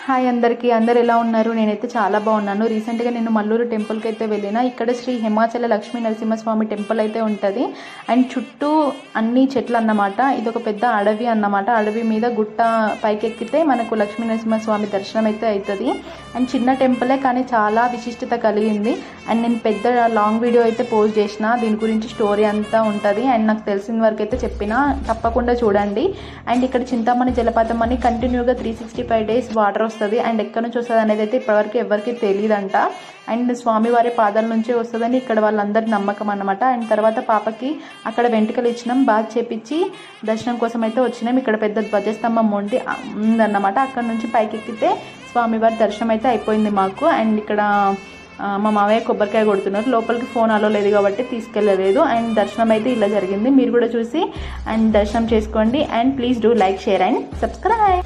Hi అందరికీ, అందరు ఎలా ఉన్నారు? నేనైతే చాలా బాగున్నాను. రీసెంట్గా నేను మల్లూరు టెంపుల్కి అయితే వెళ్ళిన. ఇక్కడ శ్రీ హిమాచల లక్ష్మీ నరసింహస్వామి టెంపుల్ అయితే ఉంటుంది. అండ్ చుట్టూ అన్ని చెట్లు అన్నమాట. ఇది ఒక పెద్ద అడవి అన్నమాట. అడవి మీద గుట్ట పైకెక్కితే మనకు లక్ష్మీ నరసింహస్వామి దర్శనం అయితే అవుతుంది. అండ్ చిన్న టెంపులే కానీ చాలా విశిష్టత కలిగింది. అండ్ నేను పెద్ద లాంగ్ వీడియో అయితే పోస్ట్ చేసిన, దీని గురించి స్టోరీ అంతా ఉంటుంది. అండ్ నాకు తెలిసిన వరకు అయితే చెప్పిన, తప్పకుండా చూడండి. అండ్ ఇక్కడ చింతామణి జలపాతం అని కంటిన్యూగా 365 days వాటర్ వస్తుంది. అండ్ ఎక్కడి నుంచి వస్తుంది అనేది అయితే ఇప్పటివరకు ఎవరికి తెలియదంట. అండ్ స్వామివారి పాదాల నుంచే వస్తుందని ఇక్కడ వాళ్ళందరి నమ్మకం అన్నమాట. అండ్ తర్వాత పాపకి అక్కడ వెంట్రుకలు ఇచ్చినాం, బాగా చేపించి దర్శనం కోసం అయితే వచ్చినాం. ఇక్కడ పెద్ద ధ్వజస్తంభం ఉందన్నమాట. అక్కడ నుంచి పైకి ఎక్కితే స్వామివారి దర్శనం అయితే అయిపోయింది మాకు. అండ్ ఇక్కడ మా మావయ్య కొబ్బరికాయ కొడుతున్నారు. లోపలికి ఫోన్ అలో లేదు కాబట్టి తీసుకెళ్ళలేదు. అండ్ దర్శనం అయితే ఇలా జరిగింది. మీరు కూడా చూసి అండ్ దర్శనం చేసుకోండి. And please do like, share and subscribe.